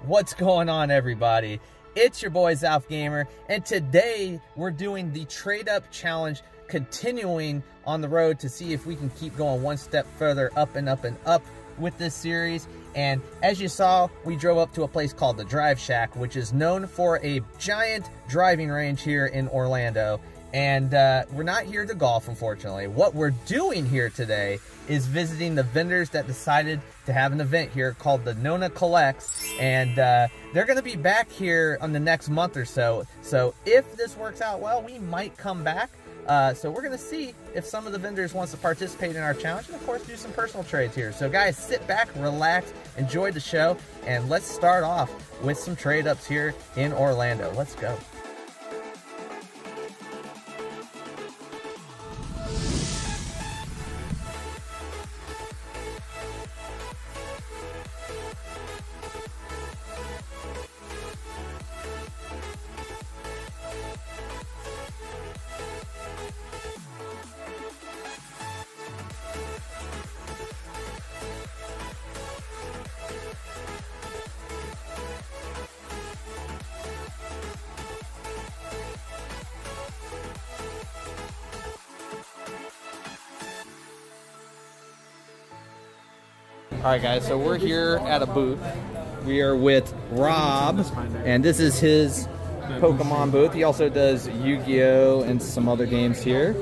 What's going on, everybody? It's your boy Zalfgamer, and today we're doing the trade up challenge, continuing on the road to see if we can keep going one step further up and up and up with this series. And as you saw, we drove up to a place called the Drive Shack, which is known for a giant driving range here in Orlando. And we're not here to golf, unfortunately. What we're doing here today is visiting the vendors that decided to have an event here called the Nona Collects. And they're going to be back here on the next month or so. So if this works out well, we might come back. So we're going to see if some of the vendors wants to participate in our challenge and, of course, do some personal trades here. So, guys, sit back, relax, enjoy the show, and let's start off with some trade-ups here in Orlando. Let's go. Alright guys, so we're here at a booth. We are with Rob, and this is his Pokemon booth. He also does Yu-Gi-Oh! And some other games here.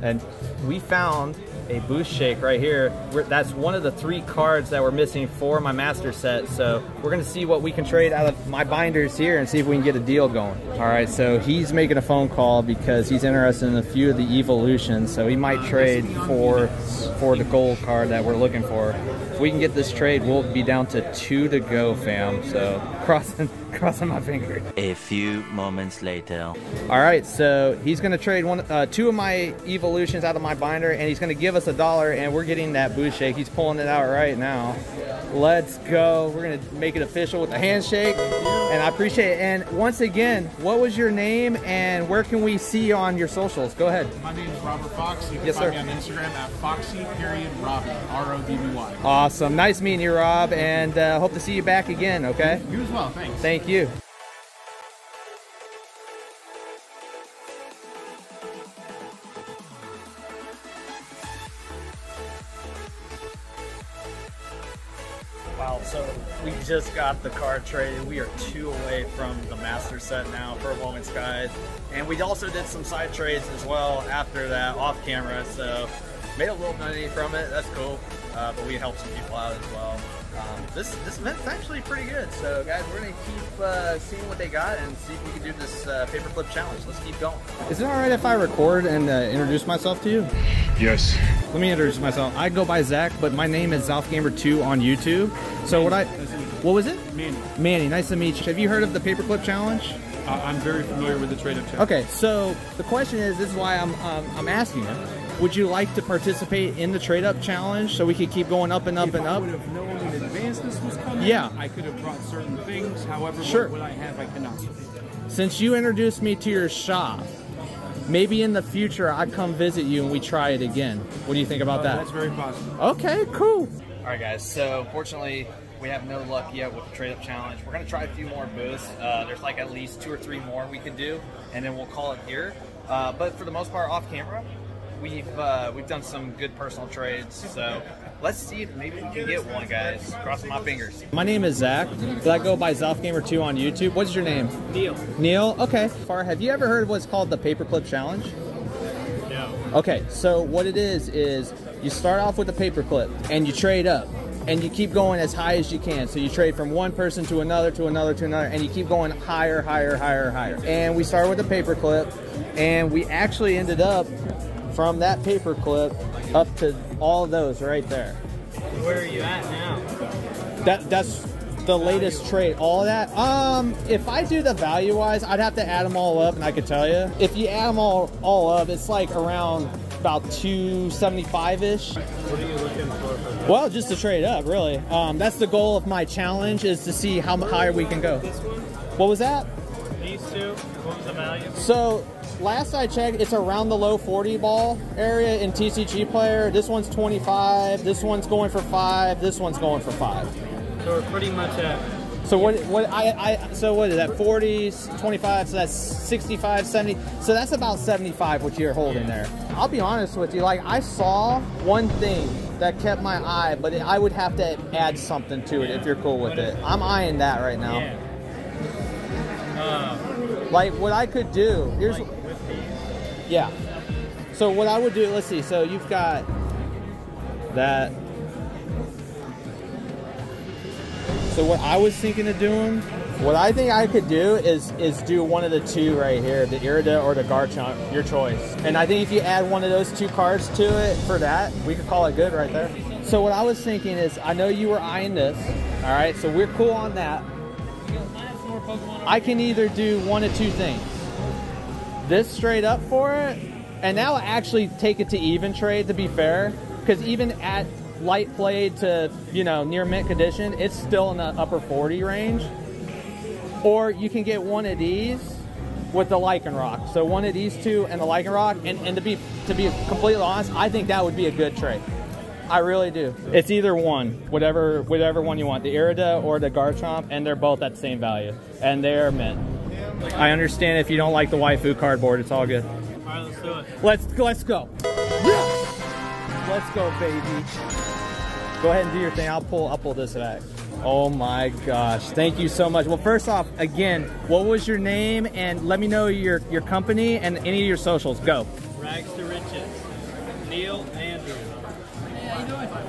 And we found a boost shake right here. That's one of the 3 cards that we're missing for my master set. So we're going to see what we can trade out of my binders here and see if we can get a deal going. Alright, so he's making a phone call because he's interested in a few of the evolutions. So he might trade for the gold card that we're looking for. If we can get this trade, we'll be down to 2 to go, fam. So crossing my fingers. A few moments later. Alright, so he's going to trade 2 of my evolutions out of my binder, and he's going to give us $1, and we're getting that boost shake. He's pulling it out right now. Let's go. We're going to make it official with a handshake, and I appreciate it. And once again, what was your name, and where can we see you on your socials? Go ahead. My name is Robert Fox. You can yes, find sir. me on Instagram at Foxy.Robbie, R-O-B-B-Y. Awesome. Nice meeting you, Rob, and hope to see you back again, okay? You as well. Thanks. Thank you. Wow, so we just got the card traded. We are 2 away from the master set now for moments, guys. And we also did some side trades as well after that off camera, so made a little money from it. That's cool. But we helped some people out as well. This event's actually pretty good. So guys, we're gonna keep seeing what they got and see if we can do this paperclip challenge. Let's keep going. Is it all right if I record and introduce myself to you? Yes. Let me introduce myself. I go by Zach, but my name is zalfgamertwo on YouTube. So what was it? Manny. Manny, nice to meet you. Have you heard of the paperclip challenge? I'm very familiar with the trade-up challenge. Okay, so the question is, this is why I'm asking you. Would you like to participate in the trade-up challenge so we could keep going up and up and up? If I would have known in advance this was coming, yeah, I could have brought certain things. However, sure. what I have, I cannot. Since you introduced me to your shop, maybe in the future I come visit you and we try it again. What do you think about that? That's very possible. Okay, cool. All right, guys. So fortunately, we have no luck yet with the trade-up challenge. We're gonna try a few more booths. There's like at least 2 or 3 more we can do, and then we'll call it here. But for the most part, off camera, we've done some good personal trades. So let's see if maybe we can get one, guys. Crossing my fingers. My name is Zach. I go by Zalfgamer2 on YouTube. What's your name? Neil. Neil. Okay. Have you ever heard of what's called the paperclip challenge? No. Okay. So what it is you start off with a paperclip and you trade up. And you keep going as high as you can. So you trade from one person to another, to another, to another, and you keep going higher, higher, higher, higher. And we started with a paperclip, and we actually ended up from that paperclip up to all of those right there. Where are you at now? That's the latest trade. All of that. If I do the value-wise, I'd have to add them all up, and I could tell you. If you add them all up, it's like around about 275-ish. What are you looking for? Well, just to trade up, really. That's the goal of my challenge, is to see how higher we can go. This one? What was that? These 2? What was the value? So, last I checked, it's around the low 40 ball area in TCG player. This one's 25, this one's going for 5, this one's going for 5. So we're pretty much at So what so what is that, 40, 25, so that's 65, 70, so that's about 75 what you're holding there. I'll be honest with you, like I saw one thing that kept my eye, but I would have to add something to it if you're cool with it. I'm eyeing that right now. Yeah. Like what I could do, here's, like with these. yeah. So what I would do, let's see, so you've got that. So what I was thinking of doing, what I think I could do is do one of the two right here, the Irida or the Garchomp, your choice. And I think if you add one of those two cards to it for that, we could call it good right there. So what I was thinking is, I know you were eyeing this, all right, so we're cool on that. I can either do one of two things. This straight up for it, and that will actually take it to even trade, to be fair, because even at light played to, you know, near mint condition, it's still in the upper 40 range. Or you can get one of these with the Lycanroc. So one of these two and the Lycanroc, and to be completely honest, I think that would be a good trade. I really do. It's either one, whatever one you want, the Irida or the Garchomp, and they're both at the same value, and they're mint. I understand if you don't like the waifu cardboard, it's all good. All right, let's do it. Let's go. Yes! Let's go, baby. Go ahead and do your thing. I'll pull this back. Oh my gosh, thank you so much. Well, first off, again, what was your name, and let me know your company and any of your socials. Go. Rags to riches. Neil, Andrew.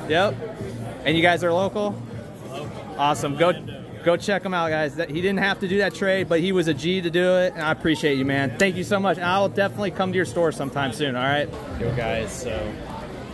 Yep. And you guys are local? Local. Awesome. Go check him out, guys. He didn't have to do that trade, but he was a G to do it, and I appreciate you, man. Thank you so much. I'll definitely come to your store sometime soon, all right? Yo, guys, so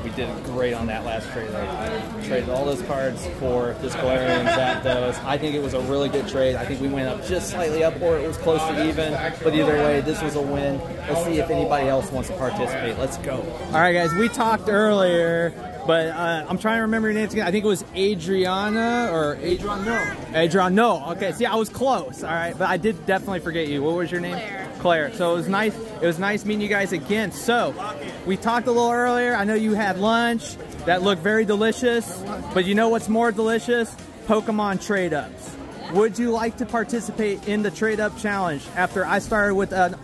we did great on that last trade. I traded all those cards for this Galarian Zapdos. I think it was a really good trade. I think we went up just slightly up, or it was close to even, but either way, this was a win. Let's see if anybody else wants to participate. Let's go. All right, guys, we talked earlier, but I'm trying to remember your names again. I think it was Adriana or Adrian. No. Okay, see, I was close. All right, but I did definitely forget you. What was your name? Claire. So it was nice. It was nice meeting you guys again. So we talked a little earlier. I know you had lunch that looked very delicious, but you know what's more delicious? Pokemon trade ups. Would you like to participate in the trade up challenge after I started with a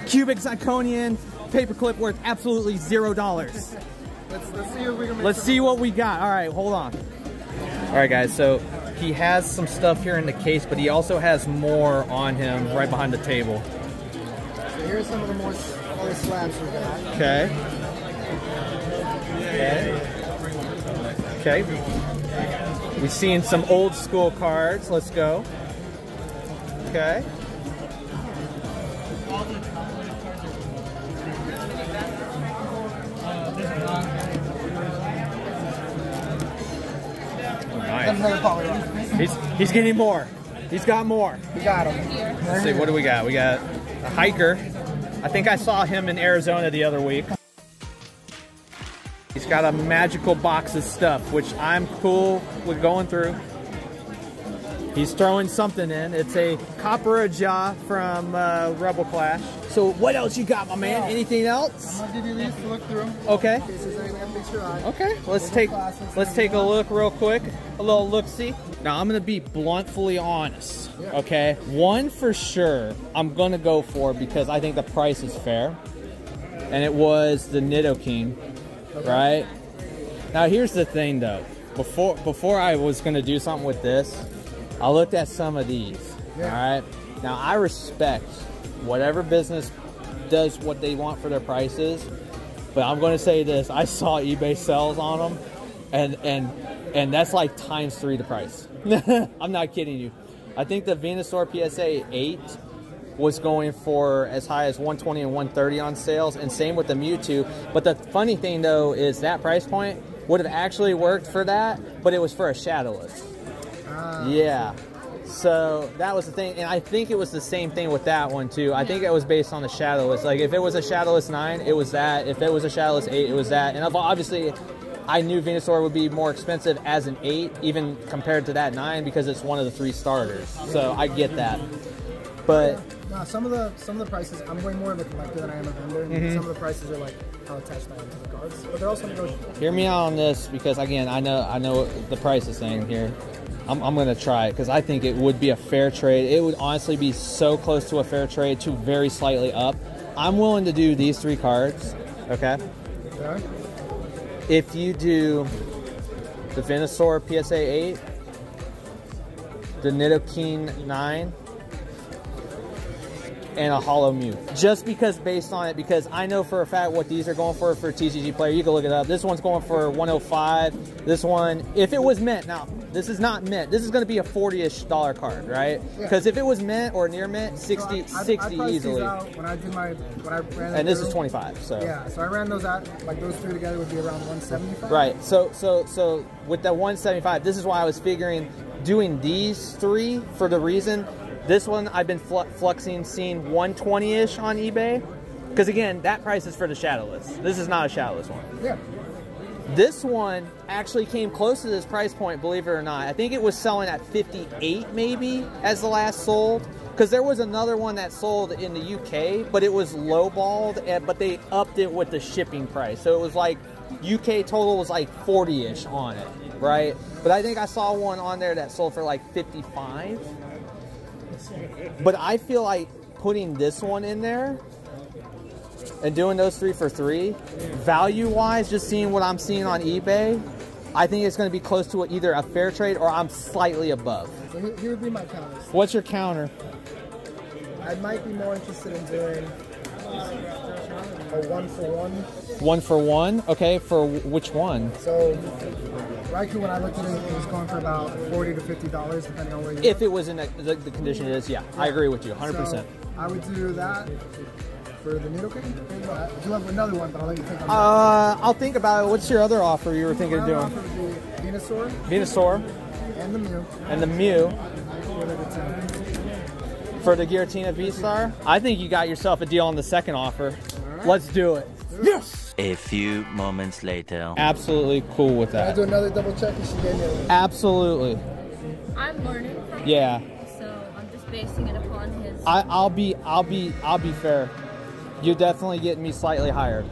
cubic zirconian paperclip worth absolutely $0? Let's see what we got. All right, hold on. All right, guys, so he has some stuff here in the case, but he also has more on him right behind the table. So here's some of the more other slabs we got. Okay. Okay. We're seeing some old school cards. Let's go. Okay. Nice. He's getting more. He's got more. We got him. Let's see, what do we got? We got a hiker. I think I saw him in Arizona the other week. He's got a magical box of stuff, which I'm cool with going through. He's throwing something in. It's a Copperajah from Rebel Clash. So what else you got, my man? Anything else? I'm gonna give you these to look through. Okay. In case there's anything that makes your eye. Okay. Let's take a look real quick. A little look-see. Now I'm gonna be bluntly honest. Yeah. Okay. One for sure I'm gonna go for because I think the price is fair. And it was the Nidoking. Okay. Right? Now here's the thing though. Before I was gonna do something with this, I looked at some of these. Yeah. All right. Now I respect whatever business does what they want for their prices, but I'm going to say this: I saw eBay sales on them, and that's like ×3 the price. I'm not kidding you. I think the Venusaur PSA 8 was going for as high as 120 and 130 on sales, and same with the Mewtwo. But the funny thing though is that price point would have actually worked for that, but it was for a shadowless. Yeah, so that was the thing, and I think it was the same thing with that one too. I think it was based on the shadowless. Like if it was a shadowless 9, it was that. If it was a shadowless 8, it was that. And obviously, I knew Venusaur would be more expensive as an 8, even compared to that 9, because it's one of the 3 starters. So I get that. But Nah, some of the prices, I'm way more of a collector than I am a vendor. Mm-hmm. Some of the prices are like how attached I am to the cards, but they're also negotiable. Hear me out on this, because again, I know what the price is saying here. I'm gonna try it because I think it would be a fair trade. It would honestly be so close to a fair trade to very slightly up. I'm willing to do these 3 cards. Okay. Okay. If you do the Venusaur PSA 8, the Nidoking 9, and a Hollow Mew. Just because based on it, because I know for a fact what these are going for a TCG player. You can look it up. This one's going for 105. This one, if it was mint, now this is not mint. This is going to be a $40-ish card, right? Because if it was mint or near mint, 60 I easily. When I ran and this is 25. So yeah, so I ran those out, like those 3 together would be around 175. Right. So with that 175, this is why I was figuring doing these 3 for the reason. This one I've been fluxing, seeing 120-ish on eBay. Because again, that price is for the shadowless. This is not a shadowless one. Yeah. This one actually came close to this price point, believe it or not. I think it was selling at 58 maybe as the last sold. Because there was another one that sold in the UK, but it was lowballed, but they upped it with the shipping price. So it was like, UK total was like 40-ish on it, right? But I think I saw one on there that sold for like 55. But I feel like putting this one in there and doing those 3 for 3, value-wise, just seeing what I'm seeing on eBay, I think it's going to be close to either a fair trade or I'm slightly above. So here would be my counters. What's your counter? I might be more interested in doing a 1-for-1. 1-for-1? Okay, for which one? So Raikou, when I looked at it, it was going for about $40 to $50, depending on where you If it was in the condition it is, yeah. I agree with you, 100%. So I would do that for the Nidoking. I do have another one, but I'll let you think on that. I'll think about it. What's your other offer you were thinking of doing? My other offer would be Venusaur. Venusaur. And the Mew. And the Mew. For the Giratina V-Star? I think you got yourself a deal on the second offer. Right. Let's do it. Yes! A few moments later. Absolutely cool with that. Can I do another double check and she gave me a... Absolutely. I'm learning from yeah. him, so I'm just basing it upon his... I'll be fair. You're definitely getting me slightly higher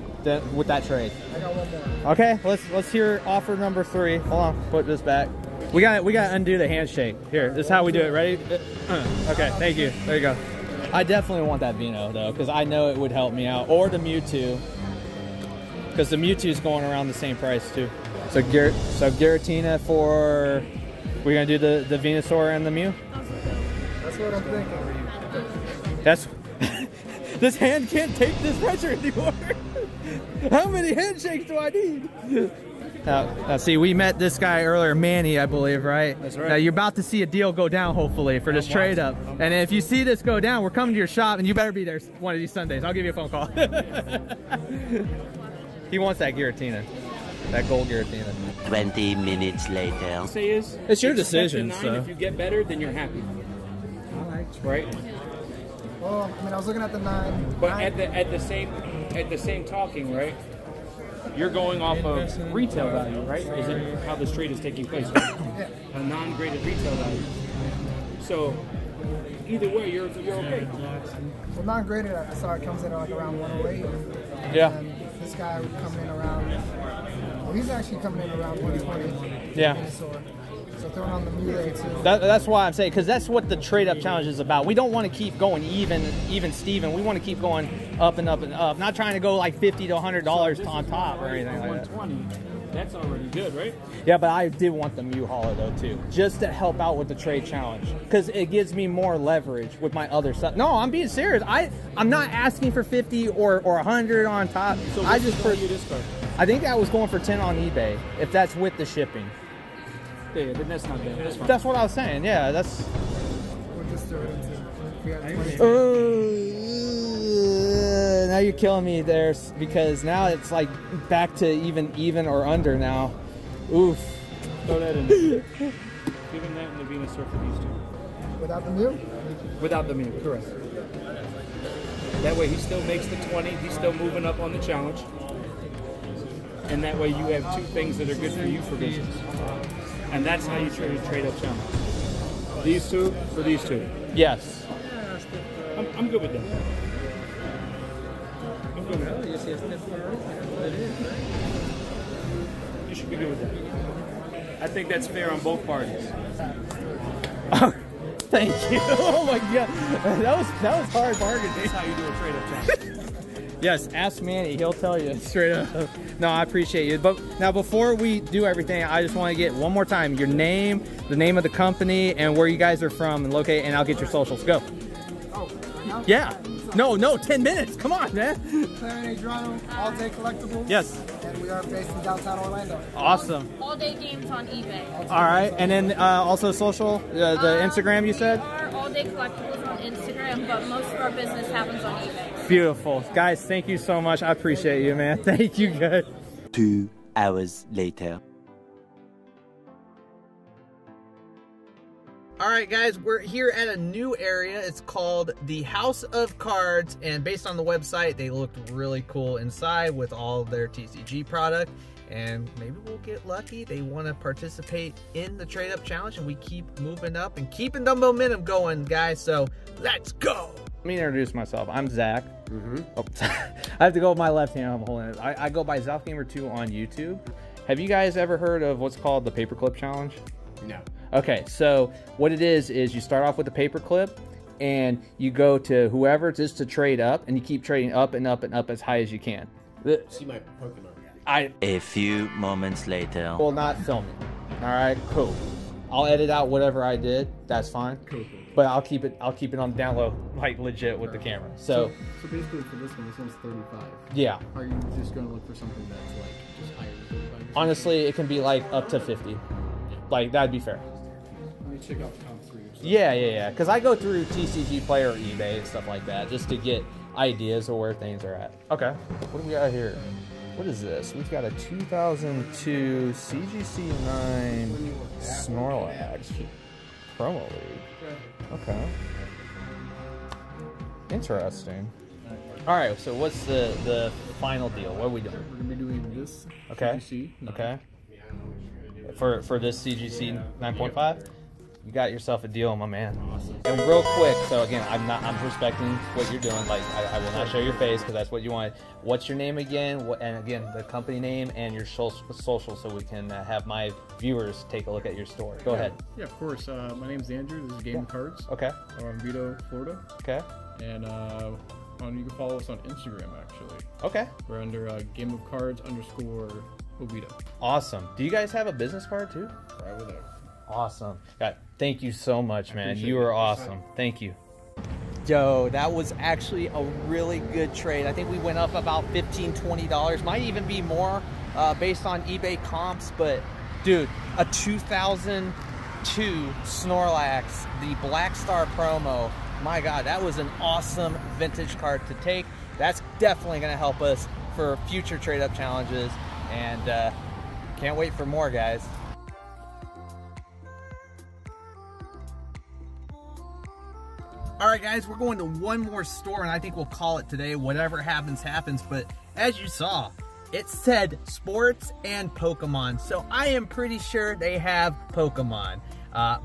with that trade. I got one more. Okay, let's hear offer number 3. Hold on, put this back. We got to undo the handshake. Here, this is how we do it. Ready? Okay, thank you. There you go. I definitely want that Vino though, because I know it would help me out, or the Mewtwo, because the Mewtwo is going around the same price too. So Giratina for, we're gonna do the Venusaur and the Mew. That's what I'm thinking. That's this hand can't take this pressure anymore. How many handshakes do I need? Now, see, we met this guy earlier, Manny, I believe, right? That's right. Now, you're about to see a deal go down, hopefully, for this trade up. And if you see this go down, we're coming to your shop, and you better be there one of these Sundays. I'll give you a phone call. He wants that Giratina, that gold Giratina. 20 minutes later. Say is, It's your expect decision, a 9. so. If you get better, then you're happy. Right? Well, I mean, I was looking at the 9. But at the same talking, right? You're going off of retail value, right? Is it how this trade is taking place? Right? Yeah. A non-graded retail value. So either way, you're okay. Well, non-graded, I saw it comes in at like around 108. Yeah. And this guy would come in around, well, he's actually coming in around 120. Yeah. So throwing on the Mew there too. That's why I'm saying, because that's what the trade-up challenge is about. We don't want to keep going even Steven. We want to keep going up and up and up. Not trying to go like $50 to $100 on top or anything like that. 120. That's already good, right? Yeah, but I did want the Mew Hollow though too, just to help out with the trade challenge, because it gives me more leverage with my other stuff. No, I'm being serious. I'm not asking for 50 or 100 on top. So I just you this card. I think that was going for 10 on eBay, if that's with the shipping. Yeah, then that's not bad. That's fine. That's what I was saying. Yeah, that's. We'll just throw it into. We got 20. Now you're killing me there, because now it's like back to even or under now. Oof. Throw that in. Give him that and the Venusaur for these 2. Without the Mew? Without the Mew, correct. That way he still makes the 20. He's still moving up on the challenge. And that way you have 2 things that are good for you for business. And that's how you trade up challenge. These 2 for these 2. Yes. I'm good with that. I'm good with that. You should be good with that. I think that's fair on both parties. Thank you. Oh my god, that was hard bargaining. That's how you do a trade-up challenge. Yes, ask Manny. He'll tell you straight up. No, I appreciate you. But now, before we do everything, I just want to get one more time your name, the name of the company, and where you guys are from and located, and I'll get your socials. Go. Oh, right now? Yeah. No, 10 minutes. Come on, man. Clarion Adriano, All Day Collectibles. Yes. And we are based in downtown Orlando. Awesome. All day games on eBay. All right, and then also social, the Instagram you said? We are All Day Collectibles on Instagram, but most of our business happens on eBay. Beautiful. Guys, thank you so much. I appreciate you, man. Thank you, guys. 2 hours later. All right, guys, we're here at a new area. It's called the House of Cards, and based on the website, they looked really cool inside with all their TCG product, and maybe we'll get lucky. They want to participate in the trade-up challenge, and we keep moving up and keeping the momentum going, guys, so let's go. Let me introduce myself. I'm Zach. Oh, I have to go with my left hand. I'm holding it. I go by zalfgamertwo on YouTube. Have you guys ever heard of what's called the paperclip challenge? No. Okay, so what it is you start off with a paperclip, and you go to whoever just to trade up, and you keep trading up and up and up as high as you can. See my Pokemon. A few moments later. Will not film it. All right, cool. I'll edit out whatever I did. That's fine. Cool. But I'll keep it on down low, like legit with the camera. So basically for this one's 35. Yeah. Are you just going to look for something that's like just higher than 35? Honestly, it can be like up to 50. Like that'd be fair. Let me check out the top 3 or something. Yeah. Because I go through TCG Player or eBay and stuff like that just to get ideas of where things are at. Okay. What do we got here? What is this? We've got a 2002 CGC 9 Snorlax promo league. Okay. Interesting. All right. So what's the final deal? What are we doing? We're going to be doing this. Okay. CGC. Okay. For this CGC 9.5, you got yourself a deal, my man. And real quick, so again, I'm respecting what you're doing. Like I will not show your face because that's what you want. What's your name again? And again, the company name and your social, so we can have my viewers take a look at your store. Go ahead. Yeah, of course. My name's Andrew. This is Game of Cards. Okay. We're on Vito, Florida. Okay. And you can follow us on Instagram actually. Okay. We're under Game of Cards _ Oviedo. Awesome. Do you guys have a business card too? Right over there. Awesome. God, thank you so much, man. You are awesome. Thank you. Yo, that was actually a really good trade. I think we went up about $15, $20. Might even be more based on eBay comps. But, dude, a 2002 Snorlax, the Black Star promo. My God, that was an awesome vintage card to take. That's definitely going to help us for future trade-up challenges. And can't wait for more, guys. All right, guys, we're going to one more store, and I think we'll call it today. Whatever happens, happens. But as you saw, it said sports and Pokemon. So I am pretty sure they have Pokemon.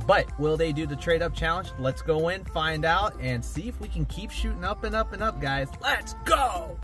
But will they do the trade-up challenge? Let's go in, find out, and see if we can keep shooting up and up and up, guys. Let's go!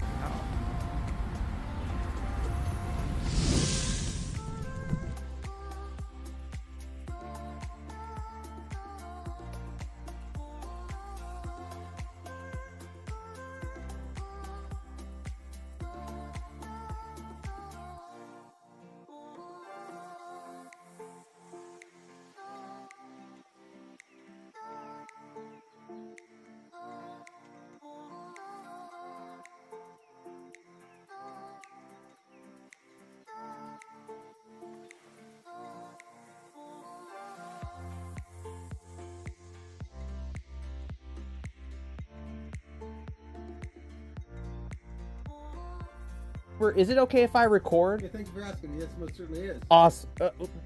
Is it okay if I record? Yeah, thank you for asking. Yes, most certainly is. Awesome.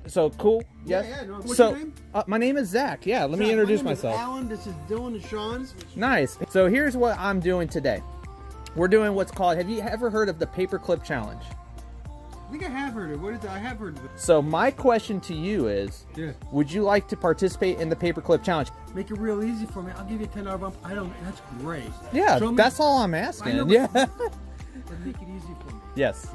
So cool. Yes. Yeah. No. What's your name? My name is Zach. Yeah. Let me introduce myself. Alan. This is Dylan and Sean. Nice. So here's what I'm doing today. We're doing what's called. Have you ever heard of the paperclip challenge? I think I have heard it. What is it? I have heard of it. So my question to you is, Yeah. would you like to participate in the paperclip challenge? Make it real easy for me. I'll give you a $10 bump. That's great. Yeah, Show me- that's all I'm asking. know, Yeah. But make it easy for me. Yes.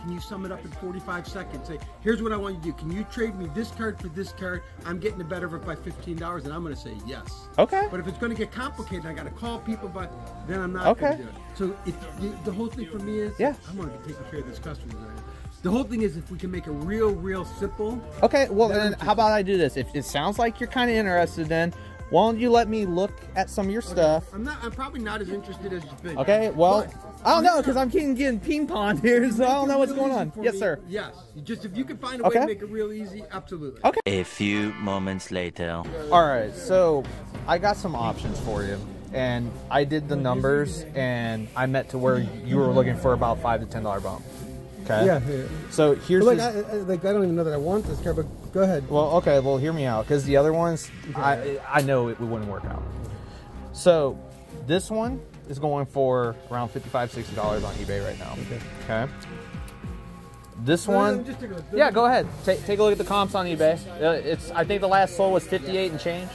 Can you sum it up in 45 seconds? Say, here's what I want you to do. Can you trade me this card for this card? I'm getting the better of it by $15, and I'm going to say yes. Okay. But if it's going to get complicated, I got to call people, but then I'm not Okay. going to do it. So the whole thing for me is, Yeah. I'm going to be taking care of this customer right now. The whole thing is if we can make it real simple. Okay, well then how about I do this? If it sounds like you're kind of interested, then why don't you let me look at some of your stuff? I'm probably not as interested as you think. Okay, well, But I don't know because I'm getting ping pong here, so I don't know what's going on. Yes, sir. Yes. Just if you can find a way to make it real easy, absolutely. Okay. A few moments later. All right, so I got some options for you, and I did the numbers, and I met to where you were looking for about $5 to $10 bump. Okay. Yeah. So here's I don't even know that I want this car, but go ahead. Well, okay. Well, hear me out, because the other ones, I know it wouldn't work out. So this one is going for around $55, $60 on eBay right now. Okay. This one, Just take a look. yeah, go ahead. Take a look at the comps on eBay. I think the last sold was 58 and change.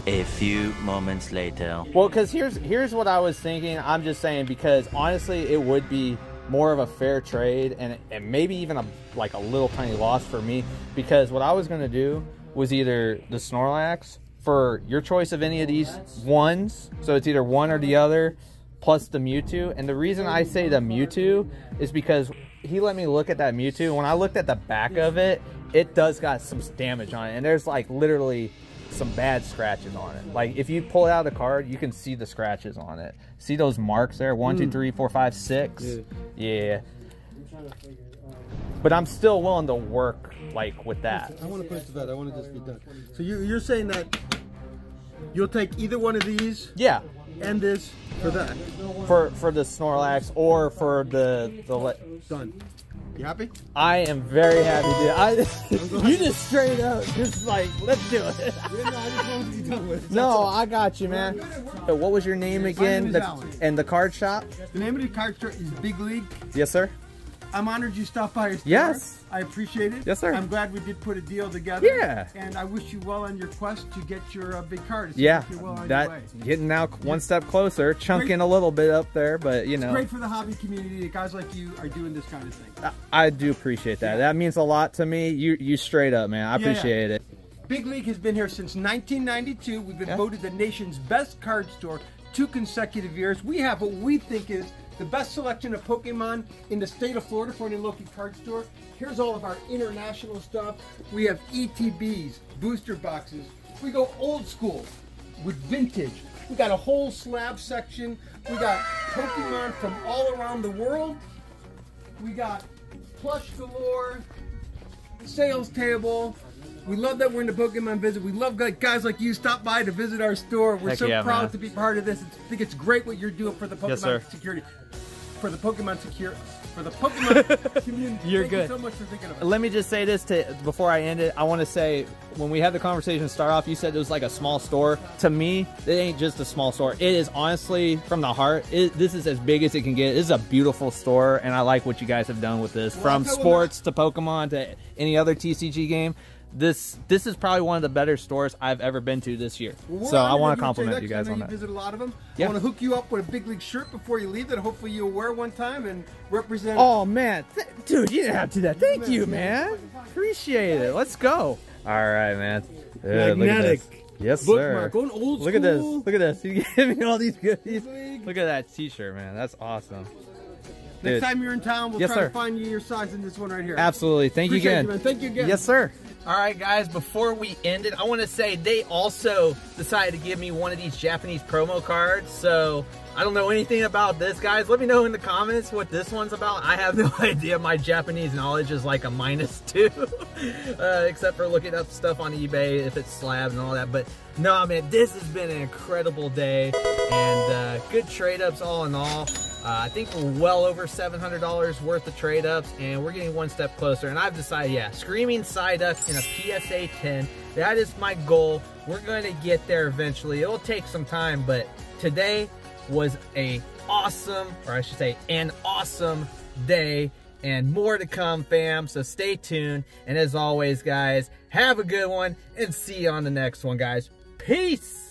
A few moments later. Well, because here's what I was thinking. I'm just saying because honestly, it would be more of a fair trade and maybe even a little tiny loss for me, because what I was going to do was either the Snorlax for your choice of any of these ones, so it's either one or the other, plus the Mewtwo. And the reason I say the Mewtwo is because he let me look at that Mewtwo. When I looked at the back of it, it does got some damage on it, and there's like literally some bad scratches on it. Like if you pull out a card, you can see the scratches on it. See those marks there? 1, 2, 3, 4, 5, 6. Yeah. But I'm still willing to work like with that. I want to push that. I want to just be done. So you're saying that you'll take either one of these? Yeah. And this for that? For the Snorlax or for the done. You happy? I am very happy, dude. You just straight up, just like, let's do it. Yeah, no, I just wanted to be done with it. No, I got you, man. So what was your name again? And the card shop? The name of the card store is Big League. Yes, sir. I'm honored you stopped by our store. Yes. I appreciate it. Yes, sir. I'm glad we did put a deal together. Yeah. And I wish you well on your quest to get your big card. Yeah. Well on your That way. getting now one step closer, chunking a little bit up there, but you know. It's great for the hobby community that guys like you are doing this kind of thing. I do appreciate that. That means a lot to me. You straight up, man. I appreciate it. Big League has been here since 1992. We've been voted the nation's best card store 2 consecutive years. We have what we think is the best selection of Pokemon in the state of Florida for any local card store. Here's all of our international stuff. We have ETBs, booster boxes. We go old school with vintage. We got a whole slab section. We got Pokemon from all around the world. We got plush galore, sales table. We love that we're in the Pokemon visit. We love guys like you stop by to visit our store. We're so proud to be part of this. I think it's great what you're doing for the Pokemon security. For the Pokemon community. You're Thank good. you so much for thinking of it. Let me just say this before I end it. I want to say, when we had the conversation start off, you said it was like a small store. To me, it ain't just a small store. It is honestly, from the heart, this is as big as it can get. This is a beautiful store, and I like what you guys have done with this. From sports to Pokemon to any other TCG game. This is probably one of the better stores I've ever been to this year. So I want to compliment you guys on that. You visit a lot of them. Yeah. I want to hook you up with a Big League shirt before you leave that hopefully you'll wear one time and represent. Oh man, dude, you didn't have to do that. Thank you, man. Appreciate it. Let's go. All right, man. Magnetic. Yes, bookmark. sir. Going old school. Look at this. Look at this. You gave me all these goodies. Look at that T-shirt, man. That's awesome. Next time you're in town, we'll Yes, try sir. to find you your size in this one right here. Absolutely. Thank you again. Man. Thank you again. Yes, sir. All right, guys, before we end it, I want to say they also decided to give me one of these Japanese promo cards. So I don't know anything about this, guys. Let me know in the comments what this one's about. I have no idea. My Japanese knowledge is like a -2, except for looking up stuff on eBay, if it's slabs and all that. But no, man, this has been an incredible day, and good trade-ups all in all. I think we're well over $700 worth of trade-ups, and we're getting one step closer. And I've decided, yeah, Screaming Psyduck in a PSA 10. That is my goal. We're going to get there eventually. It'll take some time, but today was an awesome day. and more to come, fam. So stay tuned. And as always, guys, have a good one and see you on the next one, guys. Peace.